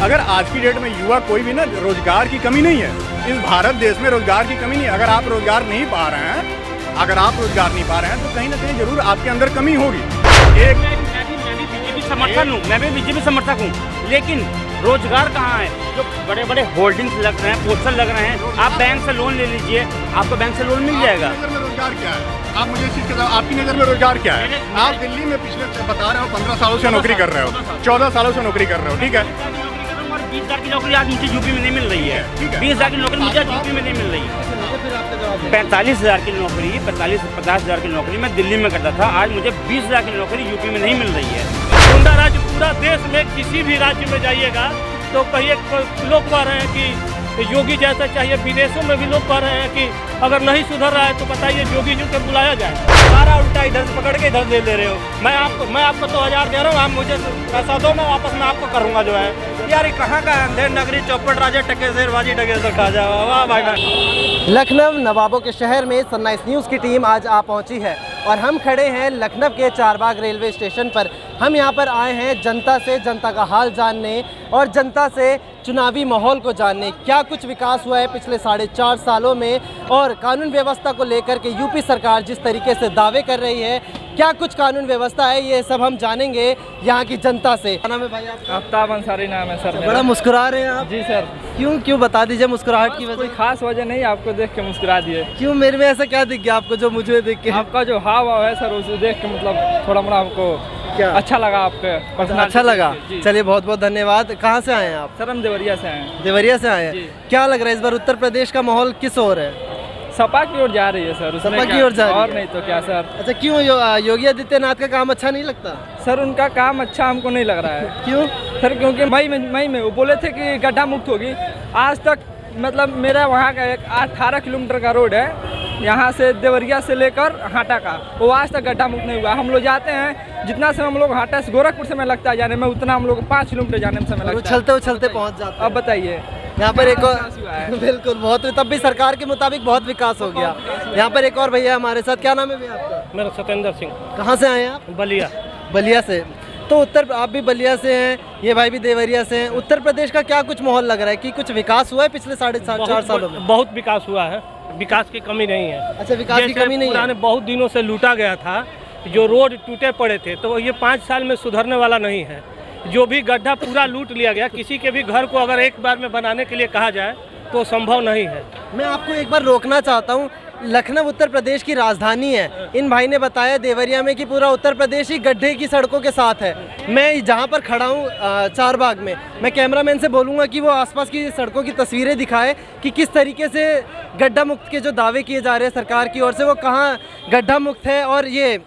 अगर आज की डेट में युवा कोई भी ना, रोजगार की कमी नहीं है इस भारत देश में, रोजगार की कमी नहीं है। अगर आप रोजगार नहीं पा रहे हैं, तो कहीं ना कहीं जरूर आपके अंदर कमी होगी। मैं भी बीजेपी समर्थन हूँ, मैं भी बीजेपी समर्थक हूँ, लेकिन रोजगार कहाँ है? जो बड़े बड़े होल्डिंग्स लग रहे हैं, पोस्टर लग रहे हैं, आप बैंक से लोन ले लीजिए, आपको बैंक से लोन मिल जाएगा। आपकी नज़र में रोजगार क्या है? आप मुझे इस चीज़ के साथ, आपकी नज़र में रोजगार क्या है? आप दिल्ली में पिछले बता रहे हो 15 सालों से नौकरी कर रहे हो, 14 सालों से नौकरी कर रहे हो, ठीक है। 20,000 की नौकरी आज मुझे यूपी में नहीं मिल रही है। 20,000 की नौकरी मुझे यूपी में नहीं मिल रही है। 45,000 की नौकरी, 50,000 की नौकरी मैं दिल्ली में करता था, आज मुझे 20,000 की नौकरी यूपी में नहीं मिल रही है। गुंडा राज पूरा देश में, किसी भी राज्य में जाइएगा तो कहिए, लोग कह रहे हैं कि योगी जैसा चाहिए। विदेशों में भी लोग कह रहे हैं कि अगर नहीं सुधर रहा है तो बताइए योगी जी को बुलाया जाए। सारा उल्टा इधर से पकड़ के इधर ले रहे हो। मैं आपको तो 1000 दे रहा हूँ, आप मुझे पैसा दो, मैं वापस में आपको करूँगा जो है। यार ये कहाँ का अंधेर नगरी, चौपट राजा टके शेरबाजी डगेसर खा जाओ। वाह भाई। लखनऊ नवाबों के शहर में सनराइज न्यूज़ की टीम आज आ पहुंची है और हम खड़े हैं लखनऊ के चारबाग रेलवे स्टेशन पर। हम यहां पर आए हैं जनता से, जनता का हाल जानने और जनता से चुनावी माहौल को जानने। क्या कुछ विकास हुआ है पिछले 4.5 सालों में और कानून व्यवस्था को लेकर के यूपी सरकार जिस तरीके से दावे कर रही है, क्या कुछ कानून व्यवस्था है, ये सब हम जानेंगे यहाँ की जनता से। क्या नाम है भाई आपका? आफ्ताब अंसारी नाम है सर। बड़ा मुस्कुरा रहे हैं आप। जी सर। क्यों बता दीजिए मुस्कुराहट की वजह? कोई खास वजह नहीं, आपको देख के मुस्कुरा दिए। क्यों, मेरे में ऐसा क्या दिख गया आपको जो मुझे देख के? आपका जो हाव भाव है सर, उसे देख के मतलब थोड़ा मोड़ा आपको क्या अच्छा लगा? आपके अच्छा लगा? चलिए बहुत बहुत धन्यवाद। कहाँ से आए हैं आप? सर हम देवरिया से आए हैं। देवरिया से आए हैं। क्या लग रहा है इस बार उत्तर प्रदेश का माहौल किस ओर है? सपा की ओर जा रही है सर। सपा की ओर जा रही है और नहीं तो क्या सर। अच्छा, क्यों योगी आदित्यनाथ का काम अच्छा नहीं लगता? सर उनका काम अच्छा हमको नहीं लग रहा है। क्यों सर? क्योंकि मई में वो बोले थे कि गड्ढा मुक्त होगी। आज तक मतलब मेरा वहाँ का एक 18 किलोमीटर का रोड है, यहाँ से देवरिया से लेकर हाटा का, वो आज तक गड्ढा मुक्त नहीं हुआ। हम लोग जाते हैं, जितना समय हम लोग हाटा से गोरखपुर समय लगता है जाने में, उतना हम लोग 5 किलोमीटर जाने में समय लगता है। चलते पहुँच जाते हैं। अब बताइए यहाँ पर एक और बिल्कुल बहुत, तब भी सरकार के मुताबिक बहुत विकास हो गया। यहाँ पर एक और भैया हमारे साथ। क्या नाम है भैया आपका? मेरा सत्येंद्र सिंह। कहाँ से आए हैं आप? बलिया से। तो आप भी बलिया से हैं, ये भाई भी देवरिया से हैं। उत्तर प्रदेश का क्या कुछ माहौल लग रहा है कि कुछ विकास हुआ है पिछले 4.5 सालों में? बहुत विकास हुआ है, विकास की कमी नहीं है। अच्छा, विकास की कमी नहीं है। बहुत दिनों से लूटा गया था, जो रोड टूटे पड़े थे, तो ये 5 साल में सुधरने वाला नहीं है। जो भी गड्ढा पूरा लूट लिया गया, किसी के भी घर को अगर एक बार में बनाने के लिए कहा जाए तो संभव नहीं है। मैं आपको एक बार रोकना चाहता हूँ। लखनऊ उत्तर प्रदेश की राजधानी है। इन भाई ने बताया देवरिया में कि पूरा उत्तर प्रदेश ही गड्ढे की सड़कों के साथ है। मैं जहाँ पर खड़ा हूँ चारबाग में, मैं कैमरामैन से बोलूँगा कि वो आसपास की सड़कों की तस्वीरें दिखाए कि किस तरीके से गड्ढा मुक्त के जो दावे किए जा रहे हैं सरकार की ओर से, वो कहाँ गड्ढा मुक्त है। और ये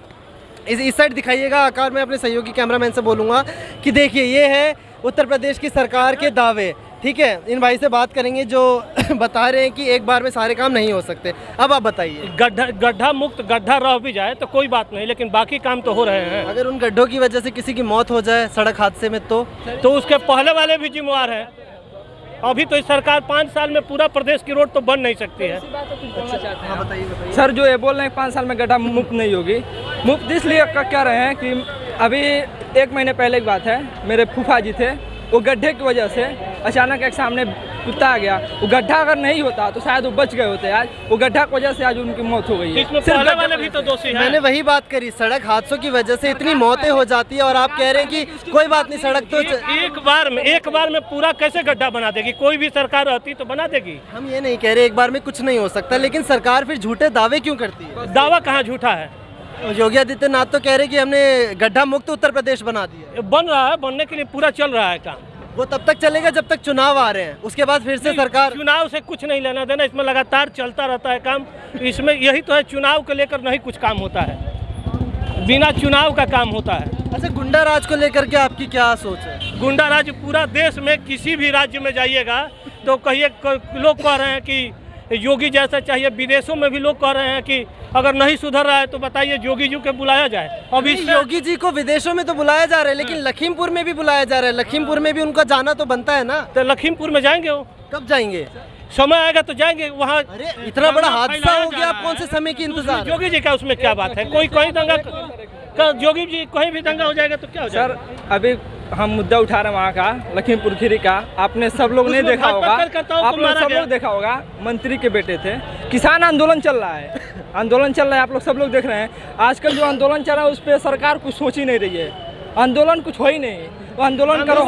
इस साइड दिखाइएगा आकार में, अपने सहयोगी कैमरामैन से बोलूँगा कि देखिए ये है उत्तर प्रदेश की सरकार के दावे। ठीक है, इन भाई से बात करेंगे जो बता रहे हैं कि एक बार में सारे काम नहीं हो सकते। अब आप बताइए। गड्ढा मुक्त गड्ढा रह भी जाए तो कोई बात नहीं, लेकिन बाकी काम तो हो रहे हैं। अगर उन गड्ढों की वजह से किसी की मौत हो जाए सड़क हादसे में तो उसके पहले वाले भी जिम्मेवार हैं। अभी तो इस सरकार 5 साल में पूरा प्रदेश की रोड तो बन नहीं सकती है। हाँ, बताइए। सर जो ये बोल रहे हैं 5 साल में गड्ढा मुक्त नहीं होगी, मुक्त इसलिए कह रहे हैं कि अभी 1 महीने पहले की बात है, मेरे फूफा जी थे, वो गड्ढे की वजह से अचानक एक सामने कुत्ता आ गया। वो गड्ढा अगर नहीं होता तो शायद वो बच गए होते। आज वो गड्ढा की वजह से आज उनकी मौत हो गई है। इसमें पहले वाले भी तो दोषी हैं। मैंने वही बात करी, सड़क हादसों की वजह से इतनी मौतें हो जाती है और आप कह रहे हैं कि कोई बात नहीं, सड़क तो एक बार में पूरा कैसे गड्ढा बना देगी? कोई भी सरकार रहती तो बना देगी। हम ये नहीं कह रहे एक बार में कुछ नहीं हो सकता, लेकिन सरकार फिर झूठे दावे क्यों करती है? दावा कहाँ झूठा है? योगी आदित्यनाथ तो कह रहे कि हमने गड्ढा मुक्त उत्तर प्रदेश बना दिया। बन रहा है, बनने के लिए पूरा चल रहा है काम। वो तब तक चलेगा जब तक चुनाव आ रहे हैं, उसके बाद फिर से सरकार। चुनाव से कुछ नहीं लेना देना, इसमें लगातार चलता रहता है काम। इसमें यही तो है, चुनाव को लेकर नहीं कुछ काम होता है, बिना चुनाव का काम होता है। अच्छा, गुंडा राज को लेकर के आपकी क्या सोच है? गुंडा राज पूरा देश में, किसी भी राज्य में जाइएगा तो कहिए, लोग कह रहे हैं कि योगी जैसा चाहिए। विदेशों में भी लोग कह रहे हैं कि अगर नहीं सुधर रहा है तो बताइए योगी जी को बुलाया जाए। अब इस योगी जी को विदेशों में तो बुलाया जा रहा है, लेकिन लखीमपुर में भी बुलाया जा रहा है। लखीमपुर में भी उनका जाना तो बनता है ना। तो लखीमपुर में जाएंगे वो? कब जाएंगे? समय आएगा तो जाएंगे वहाँ। अरे इतना बड़ा हादसा हो गया, आप कौन से समय की इंतजार? योगी जी का उसमें क्या बात है? कोई दंगा, योगी जी कहीं भी दंगा हो जाएगा तो क्या हो जाएगा? सर अभी हम मुद्दा उठा रहे हैं वहाँ का लखीमपुर खीरी का। आपने सब लोग नहीं देखा होगा, आप लोग सब लोग देखा होगा, मंत्री के बेटे थे। किसान आंदोलन चल रहा है, आंदोलन चल रहा है, आप लोग सब लोग देख रहे हैं। आजकल जो आंदोलन चल रहा है उस पर सरकार कुछ सोच ही नहीं रही है। आंदोलन कुछ हो ही नहीं, तो आंदोलन करो।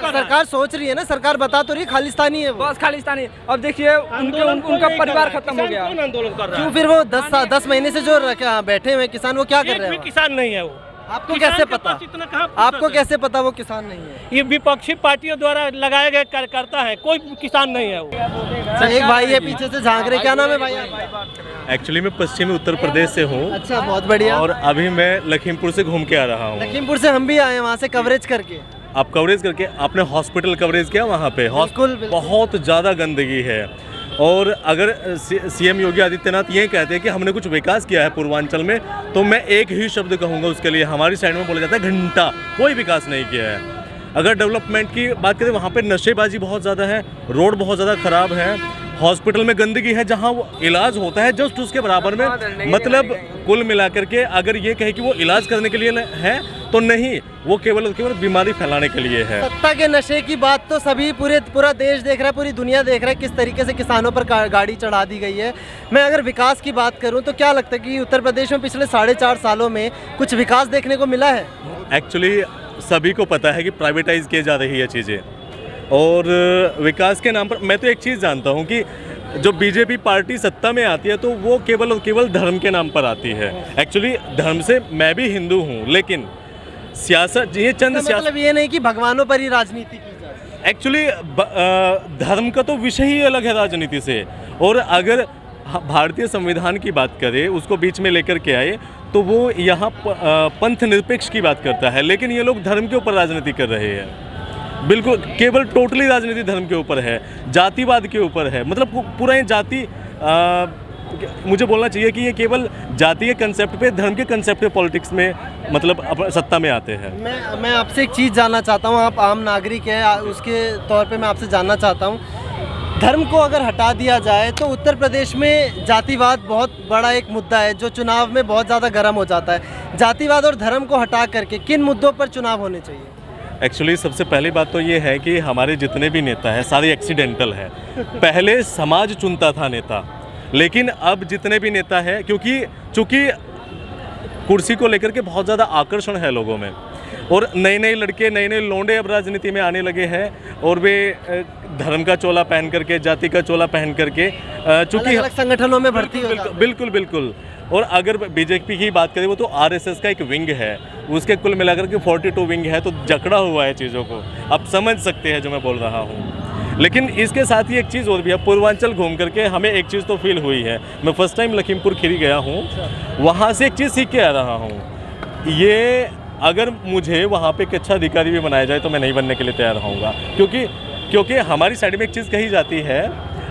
सरकार सोच रही है ना, सरकार बता तो रही खालिस्तानी है वो। बस खालिस्तानी। अब देखिए उनका परिवार खत्म हो गया। आंदोलन कर रहा क्यों फिर वो 10 महीने से जो बैठे हुए किसान वो क्या कर रहे है, हैं? किसान नहीं है वो। आपको किसान कैसे के पता? पास इतना कहाँ आपको फुर्सत है? कैसे पता वो किसान नहीं है? ये विपक्षी पार्टियों द्वारा लगाए गए कार्यकर्ता है, कोई किसान नहीं है वो। सर, एक भाई है पीछे से झांक रहे, क्या नाम है भाई आपका? एक्चुअली मैं पश्चिमी उत्तर प्रदेश से हूँ अच्छा, बहुत बढ़िया। और अभी मैं लखीमपुर से घूम के आ रहा हूँ। लखीमपुर से हम भी आए हैं, वहाँ से कवरेज करके। आप कवरेज करके आपने हॉस्पिटल कवरेज किया? वहाँ पे बिल्कुल। बहुत ज़्यादा गंदगी है। और अगर सीएम योगी आदित्यनाथ ये कहते हैं कि हमने कुछ विकास किया है पूर्वांचल में, तो मैं एक ही शब्द कहूँगा उसके लिए। हमारी साइड में बोला जाता है घंटा, कोई विकास नहीं किया है। अगर डेवलपमेंट की बात करें, वहाँ पे नशेबाजी बहुत ज़्यादा है, रोड बहुत ज़्यादा ख़राब है, हॉस्पिटल में गंदगी है, जहाँ वो इलाज होता है जस्ट उसके बराबर में। मतलब कुल मिलाकर के अगर ये कहे कि वो इलाज करने के लिए है तो नहीं, वो केवल बीमारी फैलाने के लिए है। सत्ता के नशे की बात तो सभी पूरा देश देख रहा है, पूरी दुनिया देख रहा है किस तरीके से किसानों पर गाड़ी चढ़ा दी गई है। मैं अगर विकास की बात करूं तो क्या लगता है कि उत्तर प्रदेश में पिछले 4.5 सालों में कुछ विकास देखने को मिला है? एक्चुअली सभी को पता है कि प्राइवेटाइज की जा रही है चीज़ें, और विकास के नाम पर मैं तो एक चीज़ जानता हूँ कि जो बीजेपी पार्टी सत्ता में आती है तो वो केवल और केवल धर्म के नाम पर आती है। एक्चुअली धर्म से मैं भी हिंदू हूँ, लेकिन सियासत ये चंद मतलब ये नहीं कि भगवानों पर ही राजनीति की जाए। एक्चुअली धर्म का तो विषय ही अलग है राजनीति से। और अगर भारतीय संविधान की बात करें, उसको बीच में लेकर के आए, तो वो यहाँ पंथ निरपेक्ष की बात करता है, लेकिन ये लोग धर्म के ऊपर राजनीति कर रहे हैं। बिल्कुल, केवल टोटली राजनीति धर्म के ऊपर है, जातिवाद के ऊपर है। मतलब पूरा ये जाति, मुझे बोलना चाहिए कि ये केवल जाति के कंसेप्ट पे, धर्म के कंसेप्ट पे पॉलिटिक्स में मतलब सत्ता में आते हैं। मैं आपसे एक चीज़ जानना चाहता हूँ, आप आम नागरिक हैं, उसके तौर पे मैं आपसे जानना चाहता हूँ, धर्म को अगर हटा दिया जाए तो उत्तर प्रदेश में जातिवाद बहुत बड़ा एक मुद्दा है जो चुनाव में बहुत ज़्यादा गर्म हो जाता है। जातिवाद और धर्म को हटा करके किन मुद्दों पर चुनाव होने चाहिए? एक्चुअली सबसे पहली बात तो ये है कि हमारे जितने भी नेता हैं सारे एक्सीडेंटल है। पहले समाज चुनता था नेता, लेकिन अब जितने भी नेता हैं, चूँकि कुर्सी को लेकर के बहुत ज़्यादा आकर्षण है लोगों में, और नए लड़के, नए लौंडे अब राजनीति में आने लगे हैं, और वे धर्म का चोला पहन करके, जाति का चोला पहन करके, चूँकि अलग संगठनों में भर्ती हो जाते हैं। बिल्कुल। और अगर बीजेपी की बात करें, वो तो आरएसएस का एक विंग है, उसके कुल मिलाकर के 42 विंग है, तो जकड़ा हुआ है चीज़ों को। आप समझ सकते हैं जो मैं बोल रहा हूँ। लेकिन इसके साथ ही एक चीज़ और भी है, पूर्वांचल घूम करके हमें एक चीज़ तो फील हुई है। मैं फर्स्ट टाइम लखीमपुर खीरी गया हूँ, वहाँ से एक चीज़ सीख के आ रहा हूँ। ये अगर मुझे वहाँ पे एक अच्छा अधिकारी भी बनाया जाए तो मैं नहीं बनने के लिए तैयार रहूँगा, क्योंकि हमारी साइड में एक चीज़ कही जाती है,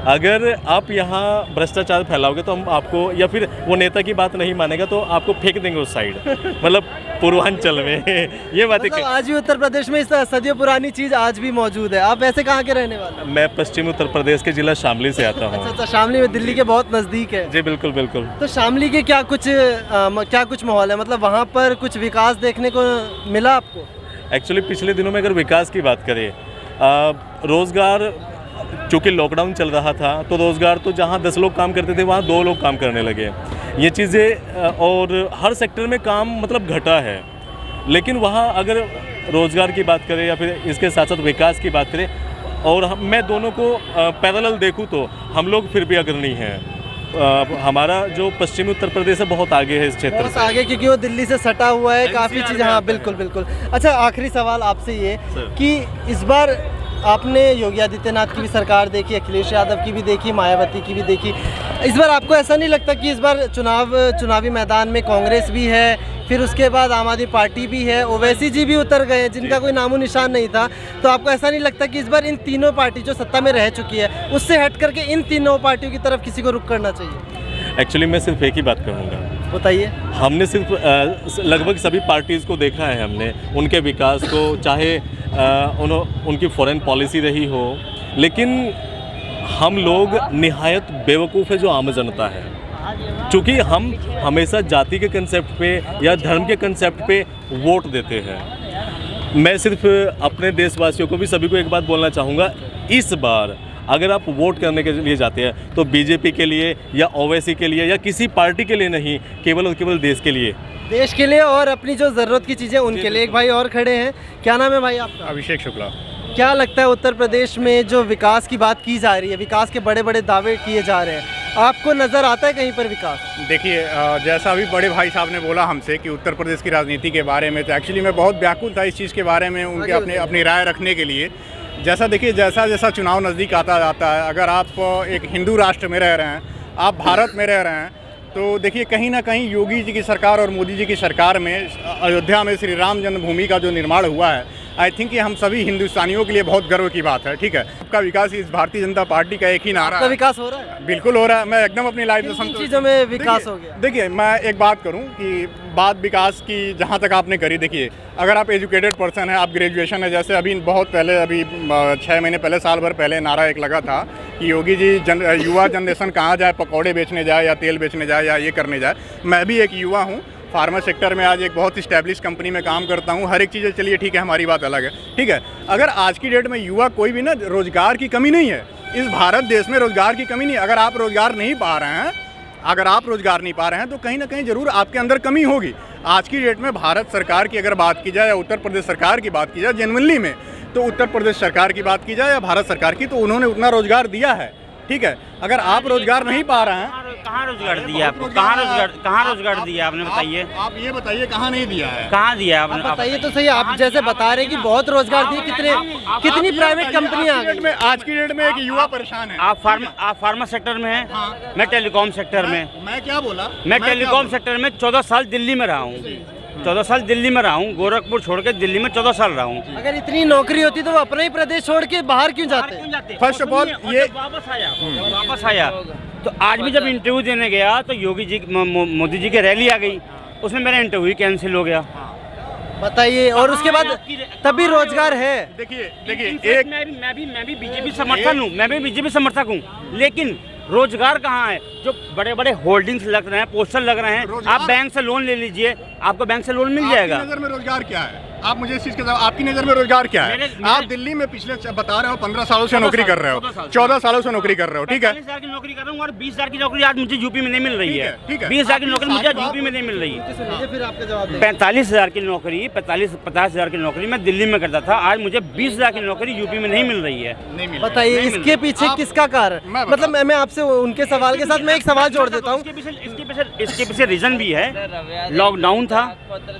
अगर आप यहाँ भ्रष्टाचार फैलाओगे तो हम आपको, या फिर वो नेता की बात नहीं मानेगा तो आपको फेंक देंगे उस साइड। मतलब पूर्वांचल में ये बातें मतलब आज भी उत्तर प्रदेश में इस सदियों पुरानी चीज़ आज भी मौजूद है। आप वैसे कहाँ के रहने वाले हैं? मैं पश्चिमी उत्तर प्रदेश के जिला शामली से आता हूँ। अच्छा, शामली में दिल्ली के बहुत नज़दीक है। जी बिल्कुल। तो शामली के क्या कुछ माहौल है, मतलब वहाँ पर कुछ विकास देखने को मिला आपको? एक्चुअली पिछले दिनों में अगर विकास की बात करें, रोज़गार, चूँकि लॉकडाउन चल रहा था तो रोज़गार तो जहाँ 10 लोग काम करते थे वहाँ 2 लोग काम करने लगे, ये चीज़ें, और हर सेक्टर में काम मतलब घटा है। लेकिन वहाँ अगर रोज़गार की बात करें या फिर इसके साथ साथ विकास की बात करें, और मैं दोनों को पैरेलल देखूँ तो हम लोग फिर भी अग्रणी हैं। हमारा जो पश्चिमी उत्तर प्रदेश है बहुत आगे है इस क्षेत्र बहुत से। आगे, क्योंकि वो दिल्ली से सटा हुआ है, काफ़ी चीज़ें। हाँ बिल्कुल। अच्छा, आखिरी सवाल आपसे ये कि इस बार आपने योगी आदित्यनाथ की भी सरकार देखी, अखिलेश यादव की भी देखी, मायावती की भी देखी, इस बार आपको ऐसा नहीं लगता कि इस बार चुनावी मैदान में कांग्रेस भी है, फिर उसके बाद आम आदमी पार्टी भी है, ओवैसी जी भी उतर गए जिनका कोई नामो निशान नहीं था, तो आपको ऐसा नहीं लगता कि इस बार इन तीनों पार्टी जो सत्ता में रह चुकी है उससे हट करके इन तीनों पार्टियों की तरफ किसी को रुख करना चाहिए? एक्चुअली मैं सिर्फ एक ही बात कहूँगा, बताइए। हमने सिर्फ लगभग सभी पार्टीज़ को देखा है, हमने उनके विकास को, चाहे उनकी फॉरेन पॉलिसी रही हो, लेकिन हम लोग निहायत बेवकूफ़ है जो आम जनता है, क्योंकि हम हमेशा जाति के कंसेप्ट पे या धर्म के कंसेप्ट पे वोट देते हैं। मैं सिर्फ अपने देशवासियों को भी सभी को एक बात बोलना चाहूँगा, इस बार अगर आप वोट करने के लिए जाते हैं तो बीजेपी के लिए या ओवैसी के लिए या किसी पार्टी के लिए नहीं, केवल और केवल देश के लिए, देश के लिए और अपनी जो ज़रूरत की चीज़ें उनके लिए। एक भाई और खड़े हैं, क्या नाम है भाई आपका? अभिषेक शुक्ला। क्या लगता है उत्तर प्रदेश में जो विकास की बात की जा रही है, विकास के बड़े बड़े दावे किए जा रहे हैं, आपको नज़र आता है कहीं पर विकास? देखिए जैसा अभी बड़े भाई साहब ने बोला हमसे कि उत्तर प्रदेश की राजनीति के बारे में, तो एक्चुअली मैं बहुत व्याकुल था इस चीज़ के बारे में, उनके अपनी राय रखने के लिए। जैसा देखिए, जैसा जैसा चुनाव नज़दीक आता जाता है, अगर आप एक हिंदू राष्ट्र में रह रहे हैं, आप भारत में रह रहे हैं, तो देखिए कहीं ना कहीं योगी जी की सरकार और मोदी जी की सरकार में अयोध्या में श्री राम जन्मभूमि का जो निर्माण हुआ है, आई थिंक ये हम सभी हिंदुस्तानियों के लिए बहुत गर्व की बात है। ठीक है, सबका विकास इस भारतीय जनता पार्टी का एक ही नारा है। विकास हो रहा है? बिल्कुल हो रहा है। मैं एकदम अपनी लाइफ किन चीज़ों में विकास हो गया? देखिए मैं एक बात करूं कि बात विकास की जहां तक आपने करी, देखिए अगर आप एजुकेटेड पर्सन है, आप ग्रेजुएशन है, जैसे अभी बहुत पहले, अभी 6 महीने पहले, साल भर पहले नारा एक लगा था कि योगी जी युवा जनरेशन कहाँ जाए, पकौड़े बेचने जाए या तेल बेचने जाए या ये करने जाए। मैं भी एक युवा हूँ, फार्मा सेक्टर में आज एक बहुत इस्टेब्लिश कंपनी में काम करता हूँ। हर एक चीज़ें, चलिए ठीक है, हमारी बात अलग है, ठीक है। अगर आज की डेट में युवा कोई भी ना, रोजगार की कमी नहीं है इस भारत देश में, रोजगार की कमी नहीं। अगर आप रोजगार नहीं पा रहे हैं, अगर आप रोजगार नहीं पा रहे हैं तो कहीं ना कहीं जरूर आपके अंदर कमी होगी। आज की डेट में भारत सरकार की अगर बात की जाए या उत्तर प्रदेश सरकार की बात की जाए जेन्युइनली में, तो उत्तर प्रदेश सरकार की बात की जाए या भारत सरकार की, तो उन्होंने उतना रोजगार दिया है। ठीक है, अगर आप रोजगार नहीं पा रहे हैं, कहाँ रोजगार दिया आपको? कहाँ रोजगार दिया आपने, बताइए। आप ये बताइए कहाँ नहीं दिया है? कहाँ दिया आपने? बताइए तो सही। आप जैसे बता रहे हैं कि बहुत रोजगार दिए, कितनी प्राइवेट कंपनियां आ गई? आज की डेट में एक युवा परेशान है। आप फार्मा सेक्टर में हैं, हाँ। मैं टेलीकॉम सेक्टर में। मैं क्या बोला? मैं टेलीकॉम सेक्टर में 14 साल दिल्ली में रहा हूँ। 14 साल दिल्ली में रहा हूँ, गोरखपुर छोड़ के दिल्ली में 14 साल रहा हूँ। अगर इतनी नौकरी होती तो वो अपना ही प्रदेश छोड़ के बाहर क्यों जाते? फर्स्ट ऑफ ऑल ये वापस आया तो आज भी जब इंटरव्यू देने गया तो योगी जी, मोदी जी की रैली आ गई, उसमें मेरा इंटरव्यू कैंसिल हो गया। बताइए। और उसके बाद तभी रोजगार है। देखिए एक मैं भी बीजेपी समर्थक हूँ, मैं भी बीजेपी समर्थक हूँ, लेकिन रोजगार कहाँ है? जो बड़े बड़े होल्डिंग्स लग रहे हैं, पोस्टर लग रहे हैं, आप बैंक से लोन ले लीजिए, आपको बैंक से लोन मिल जाएगा। आपकी नज़र में रोजगार क्या है? आप मुझे इस चीज़ के जवाब, आपकी नज़र में रोजगार क्या है? आप दिल्ली में पिछले बता रहे हो 15 सालों से नौकरी कर रहे हो, 14 सालों से नौकरी कर रहे हो, ठीक है। 40,000 की नौकरी कर रहा हूँ और 20,000 की नौकरी आज मुझे यूपी में नहीं मिल रही है। ठीक है। 20,000 की नौकरी मुझे यूपी में नहीं मिल रही है। फिर आपका जवाब 45,000 की नौकरी, 50,000 की नौकरी मैं दिल्ली में करता था, आज मुझे 20,000 की नौकरी यूपी में नहीं मिल रही है। बताइए इसके पीछे किसका कारण? मतलब मैं आपसे उनके सवाल के साथ मैं एक सवाल जोड़ देता हूँ। इसके पीछे रीजन भी है। लॉकडाउन था,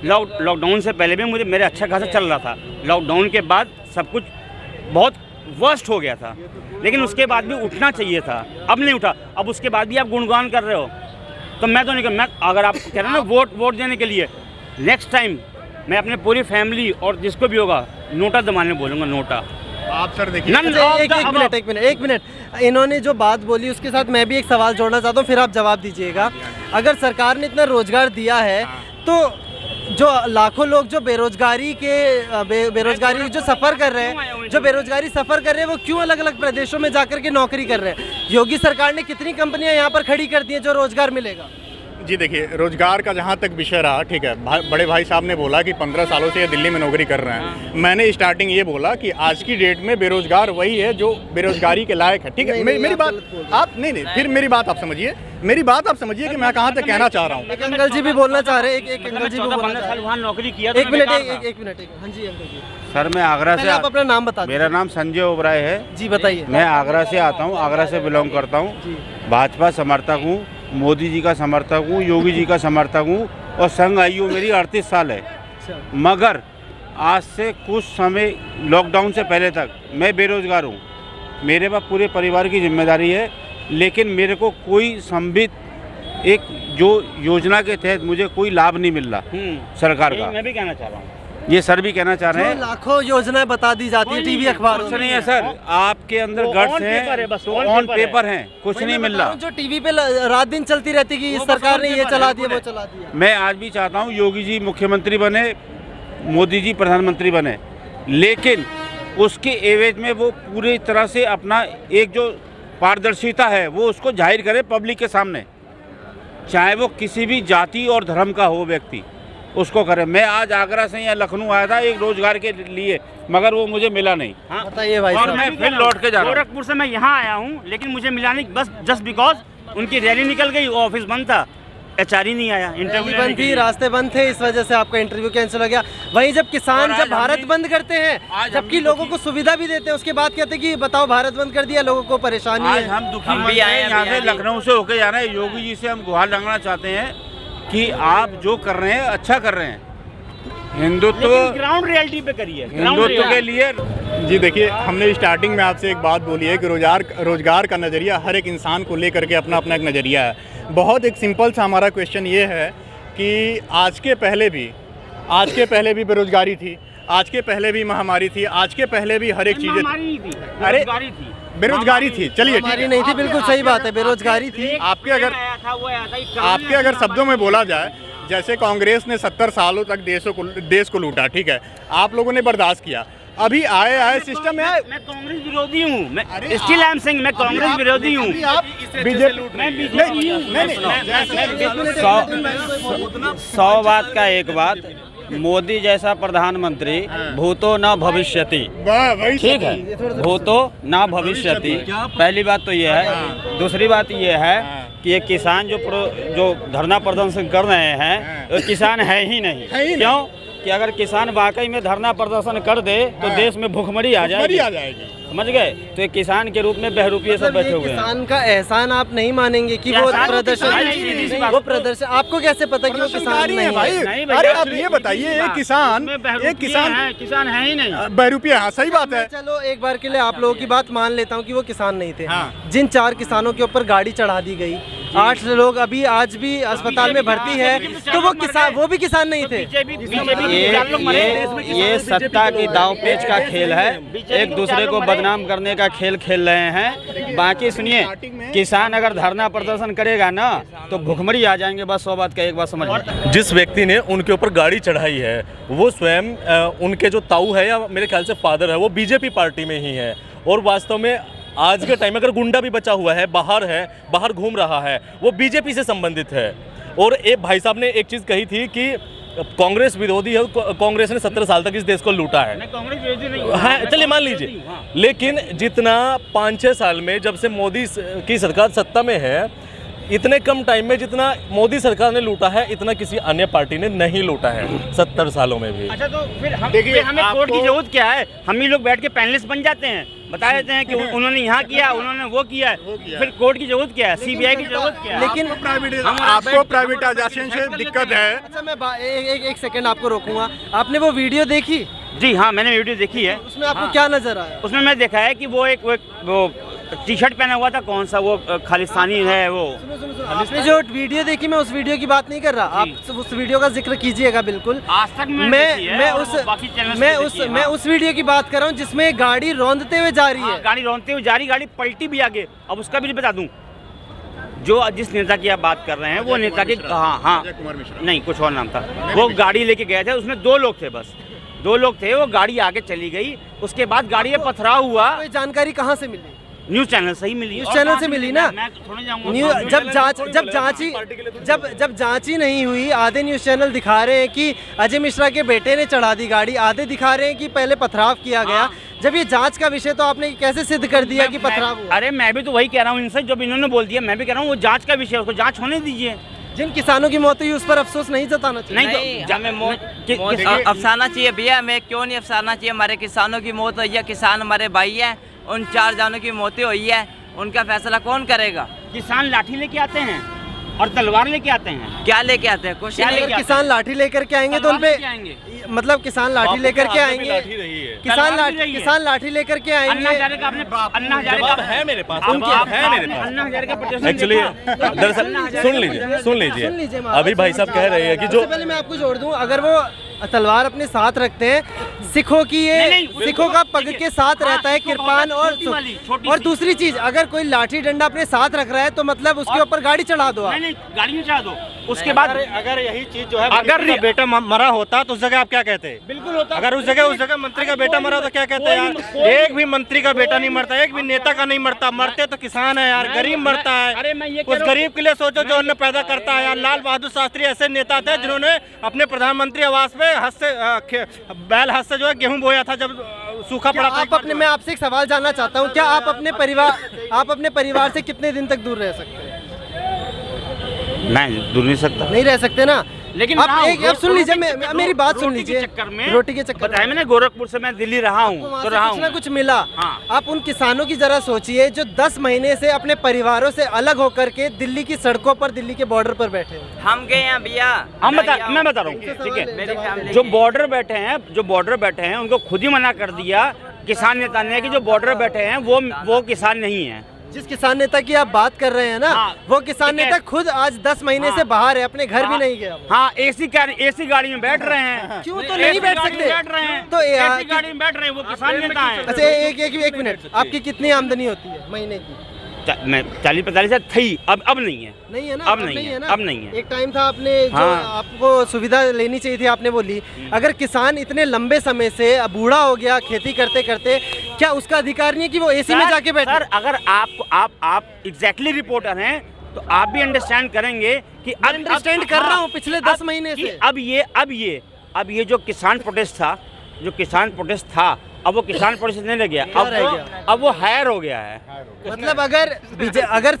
लॉकडाउन से पहले भी मेरे अच्छा खासा चल रहा था। लॉकडाउन के बाद सब कुछ बहुत वर्स्ट हो गया था, लेकिन उसके बाद भी उठना चाहिए था, अब नहीं उठा। अब उसके बाद भी आप गुणगान कर रहे हो, तो मैं तो नहीं कर। मैं अगर आप कह रहे हैं ना वोट देने के लिए, नेक्स्ट टाइम मैं अपने पूरी फैमिली और जिसको भी होगा नोटा दबाने बोलूँगा, नोटा। आप सर देखिए, एक मिनट, इन्होंने जो बात बोली उसके साथ मैं भी एक सवाल जोड़ना चाहता हूँ, फिर आप जवाब दीजिएगा। अगर सरकार ने इतना रोजगार दिया है तो जो लाखों लोग जो बेरोजगारी जो सफ़र कर रहे हैं, जो बेरोजगारी सफ़र कर रहे हैं, वो क्यों अलग अलग प्रदेशों में जाकर के नौकरी कर रहे हैं? योगी सरकार ने कितनी कंपनियां यहाँ पर खड़ी कर दी हैं जो रोजगार मिलेगा? जी देखिए, रोजगार का जहाँ तक विषय रहा, ठीक है, बड़े भाई साहब ने बोला कि 15 सालों से ये दिल्ली में नौकरी कर रहे हैं। मैंने स्टार्टिंग ये बोला कि आज की डेट में बेरोजगार वही है जो बेरोजगारी के लायक है। ठीक है, मेरी बात आप नहीं, फिर मेरी बात आप समझिए, कि मैं कहाँ तक कहना चाह रहा हूँ। एक अंकल जी भी बोलना चाह रहे हैं, एक अंकल जी भी बोलना 15 साल वहाँ नौकरी किया। एक मिनट। हाँ जी अंकल जी। सर मैं आगरा से, आप अपना नाम बता दीजिए। मेरा नाम संजय ओबराय है जी, बताइए। मैं आगरा से आता हूँ, आगरा से बिलोंग करता हूँ। भाजपा समर्थक हूँ, मोदी जी का समर्थक हूँ, योगी जी का समर्थक हूँ, और संघ आयु मेरी 38 साल है। मगर आज से कुछ समय लॉकडाउन से पहले तक मैं बेरोजगार हूँ। मेरे पास पूरे परिवार की जिम्मेदारी है, लेकिन मेरे को कोई संबित एक जो योजना के तहत मुझे कोई लाभ नहीं मिल रहा सरकार का। मैं भी कहना चाह रहा हूँ, ये सर भी कहना चाह रहे हैं। लाखों योजनाएं बता दी जाती है टीवी अखबारों में। कुछ नहीं है सर, आपके अंदर गट्स हैं, ऑन पेपर हैं, कुछ नहीं मिल रहा। जो टीवी पे रात दिन चलती रहती कि इस सरकार ने ये चला दिया, वो चला दिया। मैं आज भी चाहता हूँ योगी जी मुख्यमंत्री बने, मोदी जी प्रधानमंत्री बने, लेकिन उसके एवज में वो पूरी तरह से अपना एक जो पारदर्शिता है वो उसको जाहिर करे पब्लिक के सामने, चाहे वो किसी भी जाति और धर्म का हो व्यक्ति। उसको करें। मैं आज आगरा से या लखनऊ आया था एक रोजगार के लिए, मगर वो मुझे मिला नहीं। बताइए भाई और साहब। मैं फिर लौट के जा रहा हूँ। गोरखपुर से मैं यहाँ आया हूँ, लेकिन मुझे मिला नहीं, बस जस्ट बिकॉज उनकी रैली निकल गई, ऑफिस बंद था, HR ही नहीं आया इंटरव्यू बंद थी, रास्ते बंद थे, इस वजह से आपका इंटरव्यू कैंसिल हो गया। वहीं जब किसान जब भारत बंद करते हैं, जबकि लोगों को सुविधा भी देते हैं, उसके बाद कहते हैं कि बताओ भारत बंद कर दिया, लोगों को परेशानी आज है। हम दुखी भी आए हैं, यहाँ से लखनऊ से होके जा रहे हैं। योगी जी से हम गुहार लगाना चाहते हैं कि आप जो कर रहे हैं अच्छा कर रहे हैं, हिंदुत्व ग्राउंड रियलिटी पे करिए, हिंदुत्व के लिए। जी देखिए, हमने स्टार्टिंग में आपसे एक बात बोली है कि रोज़गार का नज़रिया हर एक इंसान को लेकर के अपना अपना एक नज़रिया है। बहुत एक सिंपल सा हमारा क्वेश्चन ये है कि आज के पहले भी बेरोज़गारी थी, आज के पहले भी महामारी थी, आज के पहले भी हर एक चीज़ें थी। अरे बेरोज़गारी थी, चलिए ठीक हमारी है, नहीं थी, बिल्कुल सही बात है, बेरोजगारी थी। आपके अगर शब्दों में बोला जाए, जैसे कांग्रेस ने 70 सालों तक देश को लूटा, ठीक है, आप लोगों ने बर्दाश्त किया, अभी आए सिस्टम में आए। मैं कांग्रेस विरोधी हूँ, मैं स्टिल आई एम सेइंग मैं कांग्रेस विरोधी हूँ। बीजेपी 100 बात का एक बात, मोदी जैसा प्रधानमंत्री भूतो न भविष्यति, ठीक है, भूतो न भविष्यति, पहली बात तो ये है। दूसरी बात ये है कि ये किसान जो धरना प्रदर्शन कर रहे हैं, वो किसान है ही नहीं। क्यों कि अगर किसान वाकई में धरना प्रदर्शन कर दे तो देश में भूखमरी आ जाएगी, समझ गए। तो एक किसान के रूप में बहरूपिये सब बैठे हुए हैं। किसान का एहसान आप नहीं मानेंगे कि वो प्रदर्शन आपको कैसे पता कि वो किसान नहीं है भाई? अरे आप ये बताइए, एक किसान है ही नहीं, बहरूपिया, हाँ सही बात है। चलो एक बार के लिए आप लोगों की बात मान लेता हूँ कि वो किसान नहीं थे। जिन 4 किसानों के ऊपर गाड़ी चढ़ा दी गई, 8 लोग अभी आज भी अस्पताल में भर्ती है, तो वो भी किसान नहीं थे। ये सत्ता की दांव पेच का खेल है, एक दूसरे को बदनाम करने का खेल खेल रहे हैं। बाकी सुनिए, किसान अगर धरना प्रदर्शन करेगा ना तो भुखमरी आ जाएंगे, बस 100 बात का एक बात समझ लीजिए। जिस व्यक्ति ने उनके ऊपर गाड़ी चढ़ाई है वो स्वयं उनके जो ताऊ है या मेरे ख्याल से फादर है, वो बीजेपी पार्टी में ही है। और वास्तव में आज के टाइम में अगर गुंडा भी बचा हुआ है, बाहर घूम रहा है, वो बीजेपी से संबंधित है। और एक भाई साहब ने एक चीज़ कही थी कि कांग्रेस विरोधी है, कांग्रेस ने 17 साल तक इस देश को लूटा है। कांग्रेस विरोधी नहीं, हाँ चलिए मान लीजिए, लेकिन जितना 5-6 साल में जब से मोदी की सरकार सत्ता में है, इतने कम टाइम में जितना मोदी सरकार ने लूटा है, इतना किसी अन्य पार्टी ने नहीं लूटा है 70 सालों में भी। अच्छा, तो फिर हमें कोर्ट की जरूरत क्या है? हम ही लोग बैठ के पैनलिस्ट बन जाते हैं, बता देते हैं कि उन्होंने यहाँ किया, उन्होंने वो किया, फिर कोर्ट की जरूरत क्या है? CBI की जरूरत क्या है? लेकिन आपको प्राइवेटाइजेशन से दिक्कत है। अच्छा, मैं एक सेकंड आपको रोकूंगा। आपने वो वीडियो देखी? जी हाँ, मैंने वीडियो देखी है। उसमें आपको क्या नजर आया? उसमें मैं देखा है कि वो टी-शर्ट पहना हुआ था, कौन सा वो खालिस्तानी है वो। आपने जो वीडियो देखी, मैं उस वीडियो की बात नहीं कर रहा, आप उस वीडियो का जिक्र कीजिएगा बिल्कुल। आज तक मैं उस वीडियो की बात कर रहा हूँ जिसमें गाड़ी रौंदते हुए जा रही है। गाड़ी रौंदते हुए जा रही, गाड़ी पलटी भी आगे। अब उसका भी बता दूं, जो जिस नेता की आप बात कर रहे हैं, वो नेता के हाँ नहीं, कुछ और नाम था। वो गाड़ी लेके गए थे, उसमें 2 लोग थे, बस 2 लोग थे। वो गाड़ी आगे चली गई, उसके बाद गाड़ी में पथराव हुआ। कोई जानकारी कहाँ से मिली? न्यूज़ चैनल से ही मिली। न्यूज़ चैनल से मिली ना? मैं तो थोड़ी जाऊंगा। जब जांच ही नहीं हुई, आधे न्यूज़ चैनल दिखा रहे हैं कि अजय मिश्रा के बेटे ने चढ़ा दी गाड़ी, आधे दिखा रहे हैं कि पहले पथराव किया गया। जब ये जांच का विषय, तो आपने कैसे सिद्ध कर दिया कि पथराव हुआ? अरे मैं भी तो वही कह रहा हूँ इनसे, जब इन्होंने बोल दिया, मैं भी कह रहा हूँ वो जांच का विषय, उसको जांच होने दीजिए। जिन किसानों की मौत हुई उस पर अफसोस नहीं जताना चाहिए। हमें अफसाना चाहिए भैया, हमें क्यों नहीं अफसाना चाहिए? हमारे किसानों की मौत हुई है, किसान हमारे भाई है, उन 4 जानों की मौतें हुई है, उनका फैसला कौन करेगा? किसान लाठी लेके आते हैं और तलवार लेके आते हैं। क्या लेके आते हैं? कुछ नहीं। अगर किसान लाठी लेकर के आएंगे तो उनपे, मतलब किसान लाठी लेकर के आएंगे, किसान लाठी लेकर के आएंगे। अन्ना हजारे का है मेरे पास, अन्ना हजारे का प्रोटेस्ट एक्चुअली दरअसल सुन लीजिए, अभी भाई साहब कह रहे हैं कि जो, पहले मैं आपको जोड़ दूं, अगर वो तलवार अपने साथ रखते हैं, सिखों की सिखों का पग के साथ रहता है किरपान। और दूसरी चीज, अगर कोई लाठी डंडा अपने साथ रख रहा है तो मतलब उसके ऊपर गाड़ी चढ़ा दो। नहीं, गाड़ी नहीं चढ़ा दो। उसके बाद अगर यही चीज जो है अगर मंत्री का बेटा मरा होता तो उस जगह आप क्या कहते? बिल्कुल होता, अगर उस जगह मंत्री का बेटा मरा तो क्या कहते यार? एक भी मंत्री का बेटा नहीं मरता, एक भी नेता का नहीं मरता, मरते तो किसान है यार, गरीब मरता है। अरे मैं ये उस गरीब के लिए सोचो जो अन्न पैदा करता है यार। लाल बहादुर शास्त्री ऐसे नेता थे जिन्होंने अपने प्रधानमंत्री आवास पे बैल हाथ से जो है गेहूं बोया था जब सूखा पड़ा था। मैं आपसे एक सवाल जानना चाहता हूँ, क्या आप अपने परिवार से कितने दिन तक दूर रह सकते हैं? नहीं, दूर नहीं सकता। नहीं रह सकते ना, लेकिन आप सुन लीजिए, मेरी बात सुन लीजिए। रोटी के चक्कर बताया मैंने, गोरखपुर से मैं दिल्ली रहा हूँ तो रहा हूँ, कुछ ना कुछ मिला। हाँ। आप उन किसानों की जरा सोचिए जो 10 महीने से अपने परिवारों से अलग होकर के दिल्ली की सड़कों पर, दिल्ली के बॉर्डर पर बैठे हैं। हम गए हैं भैया, मैं बता रहा हूँ, ठीक है। जो बॉर्डर बैठे हैं उनको खुद ही मना कर दिया किसान नेता ने कि जो बॉर्डर बैठे हैं वो किसान नहीं है। जिस किसान नेता की आप बात कर रहे हैं ना, वो किसान नेता खुद आज 10 महीने से बाहर है, अपने घर भी नहीं गया। हाँ, एसी गाड़ी में बैठ रहे हैं। क्यों तो नहीं बैठ सकते? बैठ रहे हैं तो एसी गाड़ी में बैठ रहे हैं, वो किसान नेता है। अच्छा, एक मिनट, आपकी कितनी आमदनी होती है महीने की? 40-45 हज़ार थी, अब नहीं है। नहीं है ना, अब नहीं है, अब नहीं है। एक टाइम था, आपने जो आपको सुविधा लेनी चाहिए थी आपने वो ली। अगर किसान इतने लंबे समय से बूढ़ा हो गया खेती करते करते, क्या उसका अधिकार नहीं है कि वो एसी में जाके बैठे? सर, अगर आप एग्जैक्टली रिपोर्टर हैं तो आप भी अंडरस्टैंड करेंगे कि अंडरस्टैंड कर रहा हूँ पिछले 10 महीने से। अब ये जो किसान प्रोटेस्ट था, अब वो किसान प्रोटेस्ट नहीं रह गया, अब वो हायर हो गया है। मतलब अगर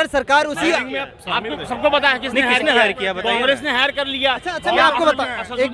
सरकार उसी, सबको पता है किसने हायर किया, कांग्रेस ने हायर कर लिया। अच्छा, मैं आपको बता, एक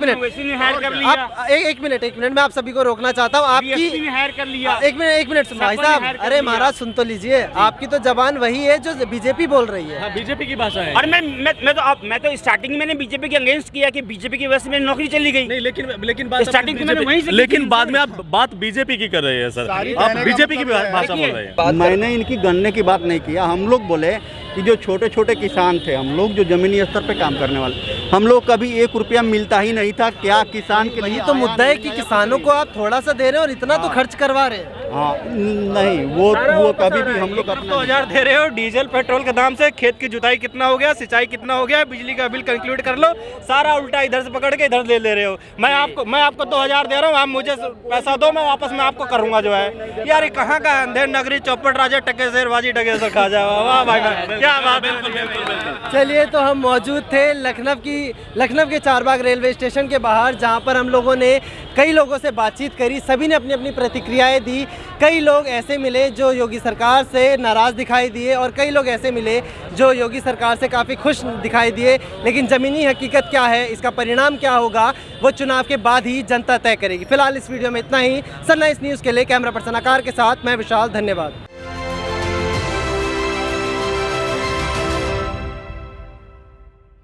मिनट मैं आप सभी को रोकना चाहता हूँ। आपकी हायर कर लिया। एक मिनट भाई साहब, अरे महाराज सुन तो लीजिए। आपकी तो जबान वही है जो बीजेपी बोल रही है, बीजेपी की भाषा है। और मैं तो स्टार्टिंग में बीजेपी के अगेंस्ट किया कि बीजेपी की वजह से मेरी नौकरी चली गई। नहीं, लेकिन स्टार्टिंग में लेकिन बाद में आप बात बीजेपी की कर रहे हैं सर, आप बीजेपी की भाषा बोल रहे हैं। मैंने इनकी गन्ने की बात नहीं किया। हम लोग बोले कि जो छोटे छोटे किसान थे, हम लोग जो जमीनी स्तर पे काम करने वाले, हम लोग कभी 1 रुपया मिलता ही नहीं था। क्या किसान के लिए तो मुद्दा है कि किसानों को आप थोड़ा सा दे रहे हो और इतना तो खर्च करवा रहे हैं। हाँ, नहीं, वो कभी भी हम लोग 2,000 दे रहे हो डीजल पेट्रोल के दाम से। खेत की जुताई कितना हो गया, सिंचाई कितना हो गया, बिजली का बिल कंक्लूड कर लो, सारा उल्टा इधर से पकड़ के इधर ले रहे हो। मैं आपको 2,000 दे रहा हूँ, आप मुझे पैसा दो, मैं वापस में आपको करूँगा जो है। यार कहाँ का अंधेर नगरी, चौपट राजा, टके शेरबाजी, टके से खा जाए। वाह भाई, क्या बात है। चलिए, तो हम मौजूद थे लखनऊ के चारबाग रेलवे स्टेशन के बाहर, जहां पर हम लोगों ने कई लोगों से बातचीत करी। सभी ने अपनी अपनी प्रतिक्रियाएं दी। कई लोग ऐसे मिले जो योगी सरकार से नाराज़ दिखाई दिए और कई लोग ऐसे मिले जो योगी सरकार से काफ़ी खुश दिखाई दिए। लेकिन ज़मीनी हकीकत क्या है, इसका परिणाम क्या होगा, वो चुनाव के बाद ही जनता तय करेगी। फिलहाल इस वीडियो में इतना ही। सनराइज न्यूज़ के लिए कैमरा पर्सन आकार के साथ मैं विशाल, धन्यवाद।